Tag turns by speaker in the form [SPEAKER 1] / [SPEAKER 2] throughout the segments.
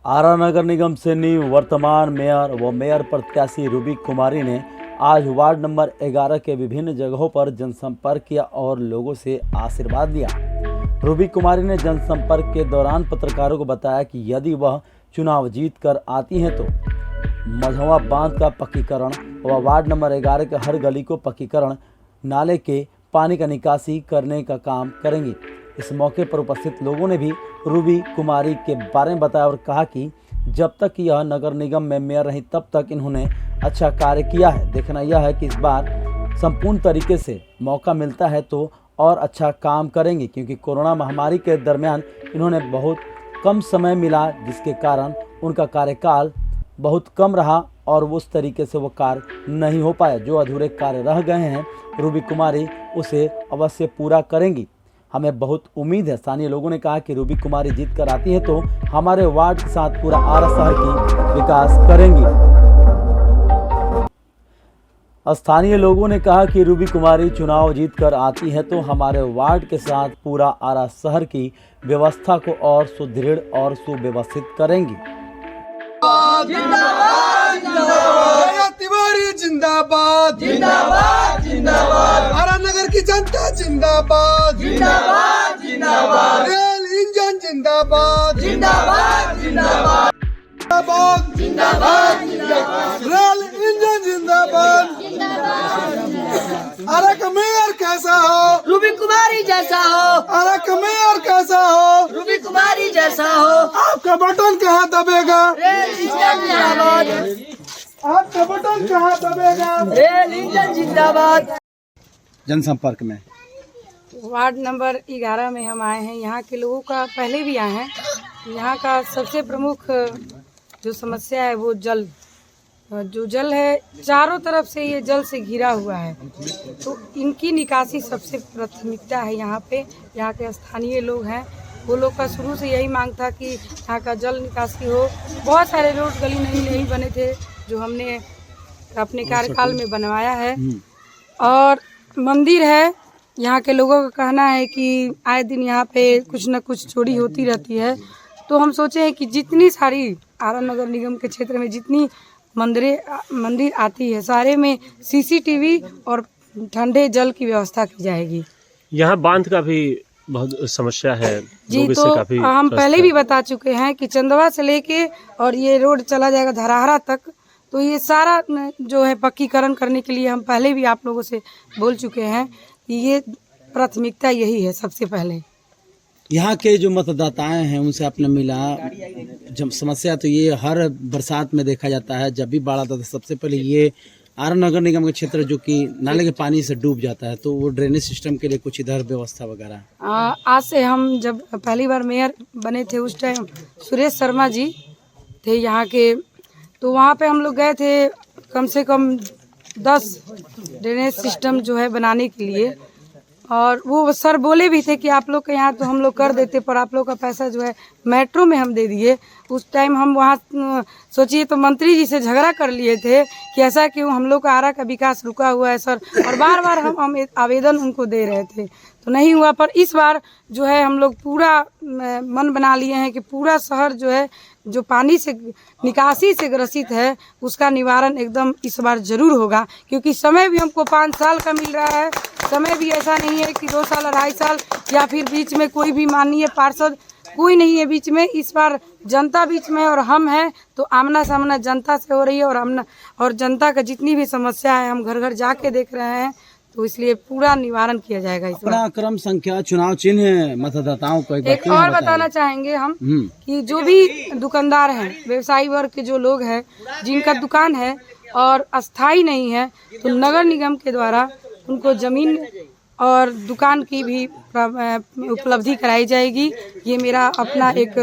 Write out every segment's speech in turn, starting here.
[SPEAKER 1] आरा नगर निगम से निवर्तमान मेयर व मेयर प्रत्याशी रूबी कुमारी ने आज वार्ड नंबर 11 के विभिन्न जगहों पर जनसंपर्क किया और लोगों से आशीर्वाद लिया। रूबी कुमारी ने जनसंपर्क के दौरान पत्रकारों को बताया कि यदि वह चुनाव जीत कर आती हैं तो मझवा बांध का पक्कीकरण व वार्ड नंबर 11 के हर गली को पक्कीकरण, नाले के पानी का निकासी करने का काम करेंगी। इस मौके पर उपस्थित लोगों ने भी रूबी कुमारी के बारे में बताया और कहा कि जब तक यह नगर निगम में मेयर रही तब तक इन्होंने अच्छा कार्य किया है। देखना यह है कि इस बार संपूर्ण तरीके से मौका मिलता है तो और अच्छा काम करेंगे, क्योंकि कोरोना महामारी के दरमियान इन्होंने बहुत कम समय मिला, जिसके कारण उनका कार्यकाल बहुत कम रहा और उस तरीके से वो कार्य नहीं हो पाया। जो अधूरे कार्य रह गए हैं रूबी कुमारी उसे अवश्य पूरा करेंगी। हमें बहुत उम्मीद है। स्थानीय लोगों ने कहा कि रूबी कुमारी जीत कर आती है तो हमारे वार्ड के साथ पूरा आरा शहर की विकास करेंगी। स्थानीय लोगों ने कहा कि रूबी कुमारी चुनाव जीत कर आती है तो हमारे वार्ड के साथ पूरा आरा शहर की व्यवस्था को और सुदृढ़ और सुव्यवस्थित करेंगी।
[SPEAKER 2] तिवारी जिंदाबाद जिंदाबाद जिंदाबाद, आरा नगर की जनता जिंदाबाद जिंदाबाद जिंदाबाद, रेल इंजन जिंदाबाद जिंदाबाद जिंदाबाद जिंदाबाद जिंदाबाद जिंदाबाद, रेल इंजन जिंदाबाद जिंदाबाद। आरा का मेयर कैसा हो? रूबी कुमारी जैसा हो। आरा का मेयर कैसा हो? रूबी कुमारी जैसा हो। आपका बटन कहाँ दबेगा? रेल इंजन जिंदाबाद। आपका बटन कहाँ दबेगा? रेल इंजन जिंदाबाद।
[SPEAKER 1] जनसंपर्क में
[SPEAKER 3] वार्ड नंबर 11 में हम आए हैं। यहाँ के लोगों का पहले भी आए हैं। यहाँ का सबसे प्रमुख जो समस्या है वो जल, जो जल है चारों तरफ से ये जल से घिरा हुआ है, तो इनकी निकासी सबसे प्राथमिकता है। यहाँ पे यहाँ के स्थानीय लोग हैं, वो लोग का शुरू से यही मांग था कि यहाँ का जल निकासी हो। बहुत सारे रोड गली नहीं बने थे जो हमने अपने कार्यकाल में बनवाया है। और मंदिर है, यहाँ के लोगों का कहना है कि आए दिन यहाँ पे कुछ न कुछ चोरी होती रहती है, तो हम सोचे हैं कि जितनी सारी आरा नगर निगम के क्षेत्र में जितनी मंदिर आती है सारे में सीसीटीवी और ठंडे जल की व्यवस्था की जाएगी।
[SPEAKER 4] यहाँ बांध का भी बहुत समस्या है
[SPEAKER 3] जी, तो हम पहले भी बता चुके हैं कि चंदवा से लेके और ये रोड चला जाएगा धराहरा तक, तो ये सारा जो है पक्कीकरण करने के लिए हम पहले भी आप लोगों से बोल चुके हैं कि ये प्राथमिकता यही है सबसे पहले।
[SPEAKER 1] यहाँ के जो मतदाताएं हैं उनसे आपने मिला, जब समस्या तो ये हर बरसात में देखा जाता है, जब भी बाढ़ आता है सबसे पहले ये आरा नगर निगम के क्षेत्र जो कि नाले के पानी से डूब जाता है, तो वो ड्रेनेज सिस्टम के लिए कुछ इधर व्यवस्था वगैरह।
[SPEAKER 3] आज से हम जब पहली बार मेयर बने थे उस टाइम सुरेश शर्मा जी थे यहाँ के, तो वहाँ पे हम लोग गए थे कम से कम 10 ड्रेनेज सिस्टम जो है बनाने के लिए, और वो सर बोले भी थे कि आप लोग के यहाँ तो हम लोग कर देते, पर आप लोग का पैसा जो है मेट्रो में हम दे दिए। उस टाइम हम वहाँ सोचिए तो मंत्री जी से झगड़ा कर लिए थे कि ऐसा क्यों, हम लोग का आरा का विकास रुका हुआ है सर, और बार बार हम आवेदन उनको दे रहे थे तो नहीं हुआ। पर इस बार जो है हम लोग पूरा मन बना लिए हैं कि पूरा शहर जो है जो पानी से निकासी से ग्रसित है उसका निवारण एकदम इस बार जरूर होगा, क्योंकि समय भी हमको 5 साल का मिल रहा है। समय भी ऐसा नहीं है कि 2 साल 2.5 साल या फिर बीच में कोई भी माननीय पार्षद कोई नहीं है बीच में। इस बार जनता बीच में और हम हैं, तो आमना सामना जनता से हो रही है, और जनता का जितनी भी समस्या है हम घर घर जाके देख रहे हैं, तो इसलिए पूरा निवारण किया जाएगा। इस बार
[SPEAKER 1] क्रम संख्या चुनाव चिन्ह मतदाताओं को
[SPEAKER 3] एक और बताना चाहेंगे हम कि जो भी दुकानदार हैं, व्यवसायी वर्ग के जो लोग हैं जिनका दुकान है और अस्थाई नहीं है, तो नगर निगम के द्वारा उनको जमीन और दुकान की भी उपलब्धि कराई जाएगी। ये मेरा अपना एक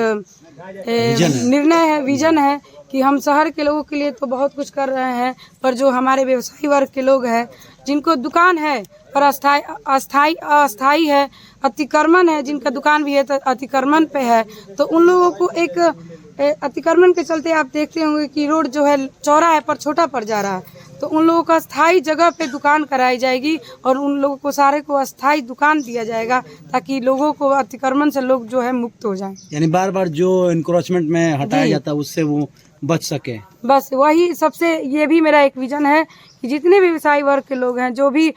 [SPEAKER 3] निर्णय है, विजन है कि हम शहर के लोगों के लिए तो बहुत कुछ कर रहे हैं, पर जो हमारे व्यवसायी वर्ग के लोग हैं जिनको दुकान है पर अस्थाई है, अतिक्रमण है, जिनका दुकान भी है तो अतिक्रमण पे है, तो उन लोगों को एक अतिक्रमण के चलते आप देखते होंगे कि रोड जो है चौड़ा है पर छोटा पड़ जा रहा है, तो उन लोगों को अस्थायी जगह पे दुकान कराई जाएगी और उन लोगों को सारे को अस्थायी दुकान दिया जाएगा ताकि लोगों को अतिक्रमण से लोग जो है मुक्त हो जाएं।
[SPEAKER 1] यानी बार बार जो इंक्रोचमेंट में हटाया
[SPEAKER 3] जी।
[SPEAKER 1] जाता है उससे वो बच सके।
[SPEAKER 3] बस वही सबसे, ये भी मेरा एक विजन है कि जितने भी व्यवसायी वर्ग के लोग हैं, जो भी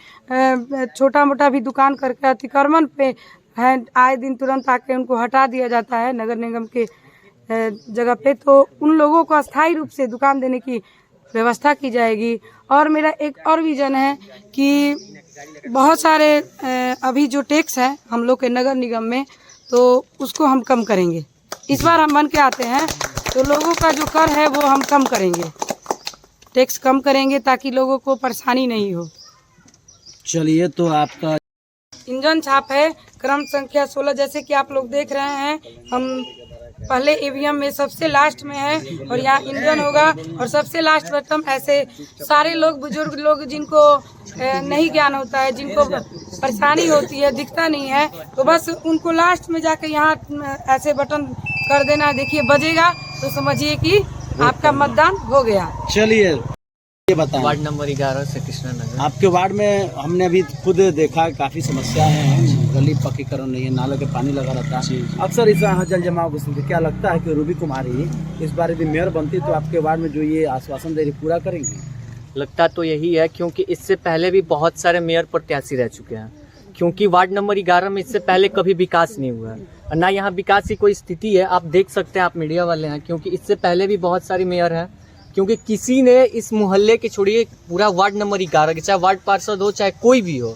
[SPEAKER 3] छोटा मोटा भी दुकान करके अतिक्रमण पे हैं, आए दिन तुरंत आके उनको हटा दिया जाता है नगर निगम के जगह पे, तो उन लोगों को अस्थायी रूप से दुकान देने की व्यवस्था की जाएगी। और मेरा एक और विजन है कि बहुत सारे अभी जो टैक्स है हम लोग के नगर निगम में, तो उसको हम कम करेंगे। इस बार हम बन के आते हैं तो लोगों का जो कर है वो हम कम करेंगे, टैक्स कम करेंगे ताकि लोगों को परेशानी नहीं हो।
[SPEAKER 1] चलिए, तो आपका
[SPEAKER 3] इंजन छाप है क्रम संख्या 16, जैसे कि आप लोग देख रहे हैं। हम पहले ईवीएम में सबसे लास्ट में है और यहाँ इंजन होगा और सबसे लास्ट बटन। ऐसे सारे लोग, बुजुर्ग लोग जिनको नहीं ज्ञान होता है, जिनको परेशानी होती है, दिखता नहीं है, तो बस उनको लास्ट में जाके यहाँ ऐसे बटन कर देना। देखिए बजेगा तो समझिए कि आपका मतदान हो गया।
[SPEAKER 1] चलिए ये बताएं,
[SPEAKER 5] वार्ड नंबर 11 से कृष्णा नगर।
[SPEAKER 1] आपके वार्ड में हमने अभी खुद देखा काफी समस्याएं हैं, गली पक्कीकरण नहीं है, नाले के पानी लगा रहता है, अक्सर इस यहाँ जल जमाव की। क्या लगता है कि रूबी कुमारी इस बार यदि मेयर बनती तो आपके वार्ड में जो ये आश्वासन दे रही पूरा करेंगी?
[SPEAKER 5] लगता तो यही है, क्योंकि इससे पहले भी बहुत सारे मेयर प्रत्याशी रह चुके हैं। क्योंकि वार्ड नंबर 11 में इससे पहले कभी विकास नहीं हुआ है, ना यहाँ विकास की कोई स्थिति है। आप देख सकते हैं, आप मीडिया वाले हैं, क्योंकि इससे पहले भी बहुत सारी मेयर हैं। क्योंकि किसी ने इस मोहल्ले के, छोड़िए पूरा वार्ड नंबर 11 के, चाहे वार्ड पार्षद हो चाहे कोई भी हो,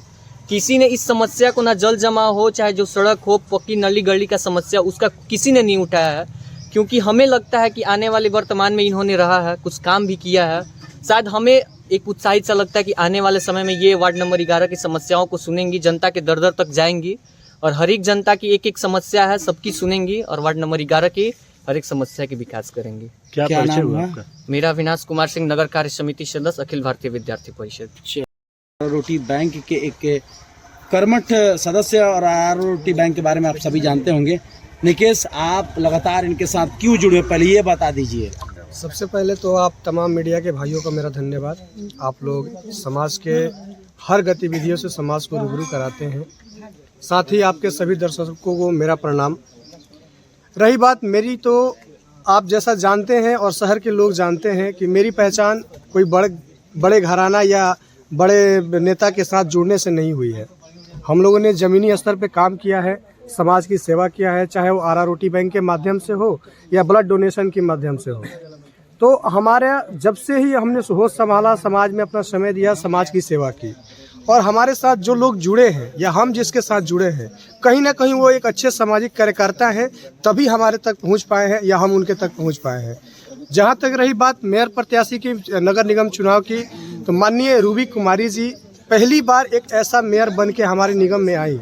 [SPEAKER 5] किसी ने इस समस्या को, ना जल जमा हो चाहे जो सड़क हो, पक्की नली गली का समस्या, उसका किसी ने नहीं उठाया है। क्योंकि हमें लगता है कि आने वाले वर्तमान में इन्होंने रहा है, कुछ काम भी किया है। शायद हमें एक उत्साहित सा लगता है कि आने वाले समय में ये वार्ड नंबर 11 की समस्याओं को सुनेंगी, जनता के दर दर तक जाएंगी और हर एक जनता की एक एक समस्या है सबकी सुनेंगी और वार्ड नंबर 11 की हर एक समस्या की विकास करेंगी।
[SPEAKER 4] क्या परिचय हुआ आपका?
[SPEAKER 5] मेरा अविनाश कुमार सिंह, नगर कार्य समिति सदस्य, अखिल भारतीय विद्यार्थी परिषद।
[SPEAKER 1] रोटी बैंक के एक कर्मठ सदस्य और रोटी बैंक के बारे में आप सभी जानते होंगे। निकेश, आप लगातार इनके साथ क्यों जुड़े, पहले ये बता दीजिए।
[SPEAKER 2] सबसे पहले तो आप तमाम मीडिया के भाइयों का मेरा धन्यवाद। आप लोग समाज के हर गतिविधियों से समाज को रूबरू कराते हैं। साथ ही आपके सभी दर्शकों को मेरा प्रणाम। रही बात मेरी, तो आप जैसा जानते हैं और शहर के लोग जानते हैं कि मेरी पहचान कोई बड़े घराना या बड़े नेता के साथ जुड़ने से नहीं हुई है। हम लोगों ने ज़मीनी स्तर पे काम किया है, समाज की सेवा किया है, चाहे वो आरा रोटी बैंक के माध्यम से हो या ब्लड डोनेशन के माध्यम से हो। तो हमारे जब से ही हमने होश संभाला, समाज में अपना समय दिया, समाज की सेवा की, और हमारे साथ जो लोग जुड़े हैं या हम जिसके साथ जुड़े हैं, कहीं ना कहीं वो एक अच्छे सामाजिक कार्यकर्ता हैं, तभी हमारे तक पहुंच पाए हैं या हम उनके तक पहुंच पाए हैं। जहां तक रही बात मेयर प्रत्याशी की, नगर निगम चुनाव की, तो माननीय रूबी कुमारी जी पहली बार एक ऐसा मेयर बन के हमारे निगम में आई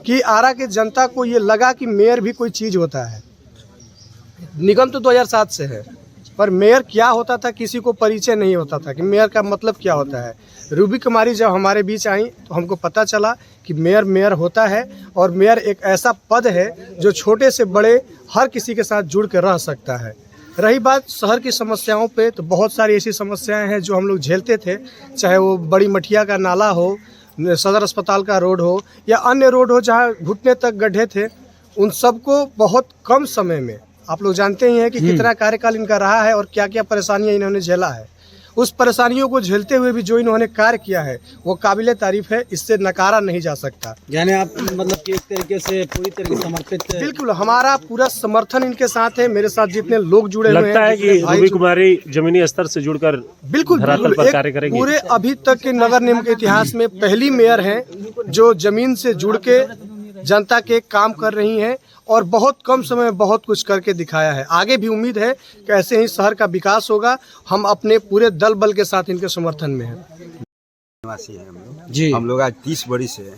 [SPEAKER 2] कि आरा के जनता को ये लगा कि मेयर भी कोई चीज़ होता है। निगम तो 2007 से है, पर मेयर क्या होता था किसी को परिचय नहीं होता था कि मेयर का मतलब क्या होता है। रूबी कुमारी जब हमारे बीच आई तो हमको पता चला कि मेयर होता है और मेयर एक ऐसा पद है जो छोटे से बड़े हर किसी के साथ जुड़ कर रह सकता है। रही बात शहर की समस्याओं पे, तो बहुत सारी ऐसी समस्याएं हैं जो हम लोग झेलते थे, चाहे वो बड़ी मठिया का नाला हो, सदर अस्पताल का रोड हो या अन्य रोड हो जहाँ घुटने तक गड्ढे थे, उन सबको बहुत कम समय में, आप लोग जानते ही हैं कि कितना कार्यकाल इनका रहा है और क्या क्या परेशानियां इन्होंने झेला है। उस परेशानियों को झेलते हुए भी जो इन्होंने कार्य किया है वो काबिले तारीफ है, इससे नकारा नहीं जा सकता।
[SPEAKER 1] यानी आप मतलब कि एक तरीके से पूरी तरीके से समर्पित?
[SPEAKER 2] बिल्कुल, हमारा पूरा समर्थन इनके साथ है। मेरे साथ जितने लोग जुड़े हुए हैं,
[SPEAKER 4] लगता है कि रूबी कुमारी जमीनी स्तर से जुड़कर
[SPEAKER 2] बिल्कुल
[SPEAKER 4] धरातल पर कार्य करेंगी।
[SPEAKER 2] पूरे अभी तक के नगर निगम के इतिहास में पहली मेयर हैं जो जमीन से जुड़ के जनता के काम कर रही हैं और बहुत कम समय में बहुत कुछ करके दिखाया है। आगे भी उम्मीद है कि ऐसे ही शहर का विकास होगा। हम अपने पूरे दल बल के साथ इनके समर्थन में हैं।
[SPEAKER 6] निवासी है हम लोग
[SPEAKER 1] जी।
[SPEAKER 6] हम लोग आज 30 बरस से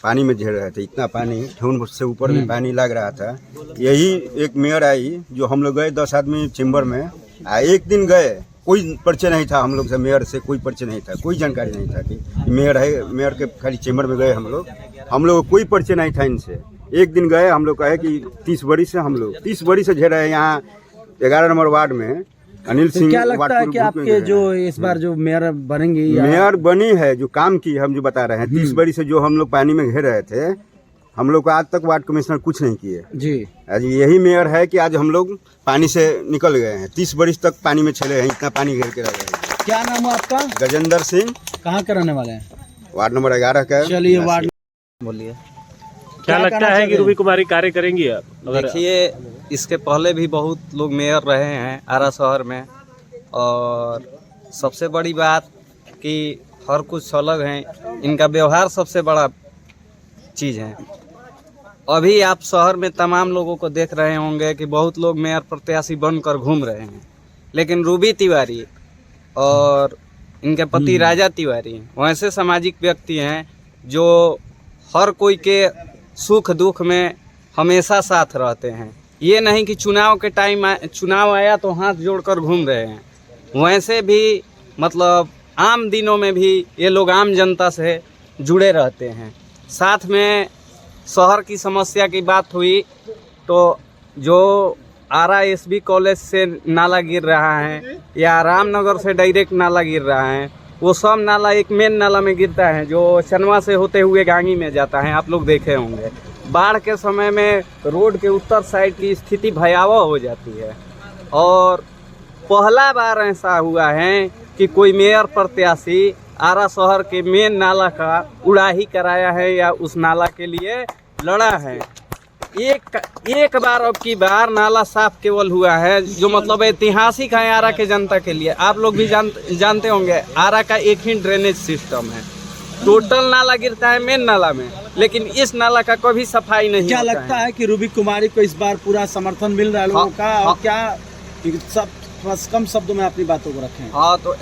[SPEAKER 6] पानी में झेल रहे थे। इतना पानी ठेहुन से ऊपर में पानी लग रहा था। यही एक मेयर आई जो हम लोग गए 10 आदमी चेम्बर में, एक दिन गए, कोई परिचय नहीं था हम लोग से, मेयर से कोई परिचय नहीं था, कोई जानकारी नहीं था कि मेयर है। मेयर के खाली चेम्बर में गए हम लोग को कोई परिचय नहीं था इनसे। एक दिन गए, हम लोग कहे कि 30 बरस से हम लोग 30 बरस से झेल रहे हैं यहाँ 11 नंबर वार्ड में। अनिल
[SPEAKER 1] तो
[SPEAKER 6] सिंह
[SPEAKER 1] क्या लगता है
[SPEAKER 6] वाटपुर
[SPEAKER 1] कि
[SPEAKER 6] ग्रुप में
[SPEAKER 1] आपके
[SPEAKER 6] गए
[SPEAKER 1] जो
[SPEAKER 6] हैं।
[SPEAKER 1] इस बार जो मेयर बनेंगी या
[SPEAKER 6] मेयर बनी है, जो काम की हम जो बता रहे हैं, 30 बरी से जो हम लोग पानी में घेर रहे थे, हम लोग को आज तक वार्ड कमिश्नर कुछ नहीं किए।
[SPEAKER 1] जी
[SPEAKER 6] आज यही मेयर है कि आज हम लोग पानी से निकल गए हैं, 30 बरिस तक पानी में चले हैं, इतना पानी घेर के रह गए हैं।
[SPEAKER 1] क्या नाम है आपका?
[SPEAKER 6] गजेंद्र सिंह,
[SPEAKER 1] कहाँ के रहने वाले हैं?
[SPEAKER 6] वार्ड नंबर 11 का।
[SPEAKER 1] चलिए वार्ड बोलिए।
[SPEAKER 4] क्या लगता
[SPEAKER 1] कहना
[SPEAKER 4] है
[SPEAKER 1] चाहते
[SPEAKER 4] कि
[SPEAKER 1] हैं?
[SPEAKER 4] रूबी कुमारी कार्य करेंगी आप? अगर
[SPEAKER 7] देखिए, इसके पहले भी बहुत लोग मेयर रहे हैं आरा शहर में, और सबसे बड़ी बात कि हर कुछ अलग हैं, इनका व्यवहार सबसे बड़ा चीज़ है। अभी आप शहर में तमाम लोगों को देख रहे होंगे कि बहुत लोग मेयर प्रत्याशी बनकर घूम रहे हैं, लेकिन रूबी तिवारी और इनके पति राजा तिवारी वैसे सामाजिक व्यक्ति हैं जो हर कोई के सुख दुख में हमेशा साथ रहते हैं। ये नहीं कि चुनाव के टाइम चुनाव आया तो हाथ जोड़कर घूम रहे हैं, वैसे भी मतलब आम दिनों में भी ये लोग आम जनता से जुड़े रहते हैं। साथ में शहर की समस्या की बात हुई तो जो आरा एसबी कॉलेज से नाला गिर रहा है या रामनगर से डायरेक्ट नाला गिर रहा है, वो सब नाला एक मेन नाला में गिरता है जो चनवा से होते हुए गांगी में जाता है। आप लोग देखे होंगे बाढ़ के समय में रोड के उत्तर साइड की स्थिति भयावह हो जाती है। और पहला बार ऐसा हुआ है कि कोई मेयर प्रत्याशी आरा शहर के मेन नाला का उड़ाही कराया है या उस नाला के लिए लड़ा है। एक बार अब की बार नाला साफ केवल हुआ है, जो मतलब ऐतिहासिक है आरा के जनता के लिए। आप लोग भी जानते होंगे आरा का एक ही ड्रेनेज सिस्टम है, टोटल नाला गिरता है मेन नाला में, लेकिन इस नाला का कभी सफाई नहीं
[SPEAKER 1] क्या
[SPEAKER 7] होता
[SPEAKER 1] लगता है कि रूबी कुमारी को इस बार पूरा समर्थन मिल रहा है लोगों का? और क्या सब बस कम शब्दों में अपनी बातों को रखें?
[SPEAKER 7] हाँ, तो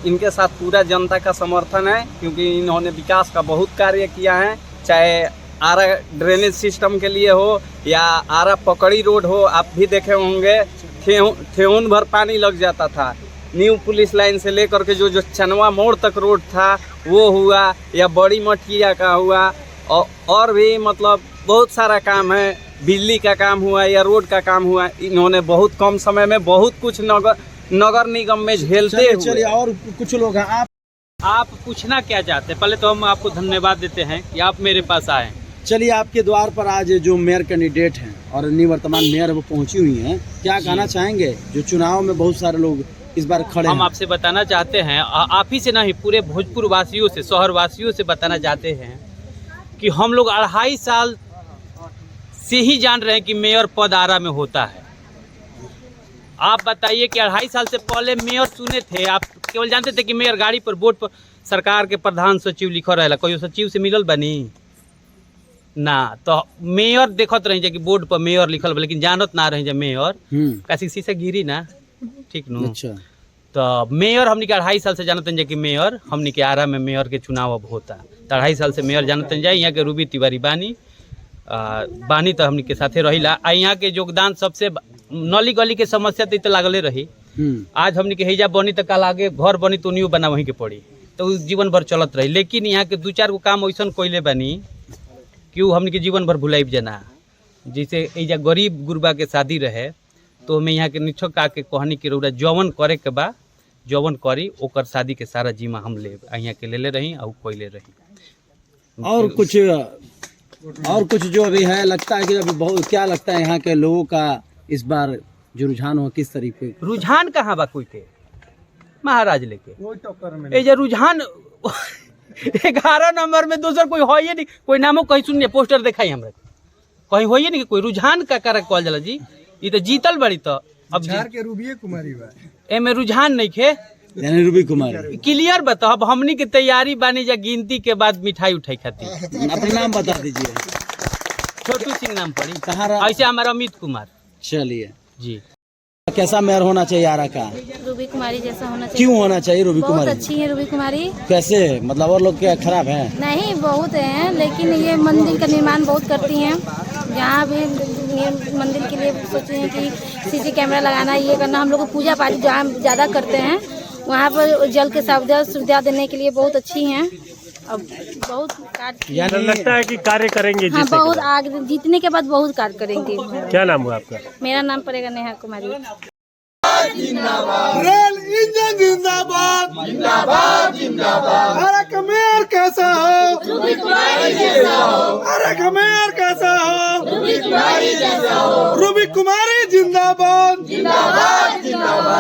[SPEAKER 7] इनके साथ पूरा जनता का समर्थन है, क्योंकि इन्होंने विकास का बहुत कार्य किया है, चाहे आरा ड्रेनेज सिस्टम के लिए हो या आरा पकड़ी रोड हो। आप भी देखे होंगे ठेहुन भर पानी लग जाता था। न्यू पुलिस लाइन से लेकर के जो चनवा मोड़ तक रोड था वो हुआ, या बड़ी मठिया का हुआ, और भी मतलब बहुत सारा काम है। बिजली का काम हुआ या रोड का काम हुआ, इन्होंने बहुत कम समय में बहुत कुछ नगर निगम में झेलते हुए।
[SPEAKER 1] चलिए और कुछ लोग हैं।
[SPEAKER 8] आप पूछना क्या चाहते हैं? पहले तो हम आपको धन्यवाद देते हैं कि आप मेरे पास आए।
[SPEAKER 1] चलिए आपके द्वार पर आज जो मेयर कैंडिडेट हैं और निवर्तमान मेयर वो पहुंची हुई हैं, क्या कहना चाहेंगे? जो चुनाव में बहुत सारे लोग इस बार खड़े
[SPEAKER 8] हम
[SPEAKER 1] हैं।
[SPEAKER 8] आपसे बताना चाहते हैं, आप ही से नहीं पूरे भोजपुर वासियों से, शहर वासियों से बताना चाहते हैं कि हम लोग 2.5 साल से ही जान रहे हैं कि मेयर पद आरा में होता है। आप बताइए कि 2.5 साल से पहले मेयर चुने थे, आप केवल जानते थे कि मेयर गाड़ी पर बोर्ड पर सरकार के प्रधान सचिव लिखा रहेला, कोई सचिव से मिलल बनी ना। तो मेयर देखत रही कि बोर्ड पर मेयर लिखल बा, लेकिन जानत ना रही मेयर कैसी शीशे गिरी ना, ठीक नु।
[SPEAKER 1] अच्छा,
[SPEAKER 8] तो मेयर हमने के 2.5 साल से जानते हैं कि मेयर हमने के आरा में मेयर के चुनाव अब होता। तो 2.5 साल से मेयर जानते जाए। यहाँ के रूबी तिवारी बानी तो हमने के साथे रहिला। यहाँ के योगदान सबसे नली गली के समस्या तो लागले रही। आज हमने के हैजा बनी तो कल आगे घर बनी तो न्यू बना वहीं के पड़ी, तो जीवन भर चलत रही। लेकिन यहाँ के 2-4 गो काम ऐसा कोयले बनी कि वो हमने के जीवन भर भुलाइब जना। जैसे ऐजा गरीब गुरबा के शादी रहे तो हमें यहाँ के निछक आके कहनी कि रौरा जौवन करे के बा जौवन करी, ओकर शादी के सारा जिम्मा हम ले यहाँ के ले रही और कोयले रही।
[SPEAKER 1] और कुछ जो अभी है, लगता है कि अभी बहुत, क्या लगता है यहाँ के लोगों का इस बार जो रुझान हो किस तरीके?
[SPEAKER 8] रुझान कहाँ बा कोई के महाराज लेके ए जे रुझान 11 नंबर में दूसर कोई हो ही नहीं, कोई नामो कहीं सुनिए पोस्टर दिखाई हमरा कहीं हो ही नहीं, कोई रुझान का कारण कहल जाला जी। ये तो जीतल बड़ी तो अब
[SPEAKER 2] के रूबी कुमारी बा
[SPEAKER 8] एमे रुझान नहीं खे,
[SPEAKER 1] यानी रूबी कुमारी
[SPEAKER 8] क्लियर बताओ। अब हमनी की तैयारी बानी जा गिनती के बाद मिठाई उठाई खाती।
[SPEAKER 1] अपना नाम बता दीजिए।
[SPEAKER 8] छोटू सिंह नाम पड़ी,
[SPEAKER 1] कहाँ
[SPEAKER 8] ऐसे हमारा अमित कुमार
[SPEAKER 1] चलिए
[SPEAKER 8] जी।
[SPEAKER 1] कैसा मेयर होना चाहिए आरा का?
[SPEAKER 9] रूबी कुमारी जैसा होना चाहिए।
[SPEAKER 1] क्यों होना चाहिए रूबी
[SPEAKER 9] बहुत
[SPEAKER 1] कुमारी?
[SPEAKER 9] अच्छी है रूबी कुमारी।
[SPEAKER 1] कैसे मतलब और लोग क्या खराब हैं?
[SPEAKER 9] नहीं, बहुत हैं, लेकिन ये मंदिर का निर्माण बहुत करती हैं। जहाँ भी ये मंदिर के लिए सोचे हैं कि सीसी कैमरा लगाना, ये करना, हम लोग को पूजा पाठ जहाँ ज़्यादा करते हैं वहाँ पर जल के सुविधा देने के लिए बहुत अच्छी हैं। अब बहुत कार्य
[SPEAKER 4] लगता है कि कार्य करेंगे।
[SPEAKER 9] हाँ, बहुत आगे जीतने के बाद बहुत कार्य करेंगे।
[SPEAKER 4] क्या नाम हुआ आपका?
[SPEAKER 9] मेरा नाम पड़ेगा नेहा कुमारी।
[SPEAKER 2] रेल इंजन जिंदाबाद जिंदाबाद जिंदाबाद। अरे का मेयर कैसा हो, अरे का मेयर कैसा हो, रूबी कुमारी जिंदाबाद जिंदाबाद।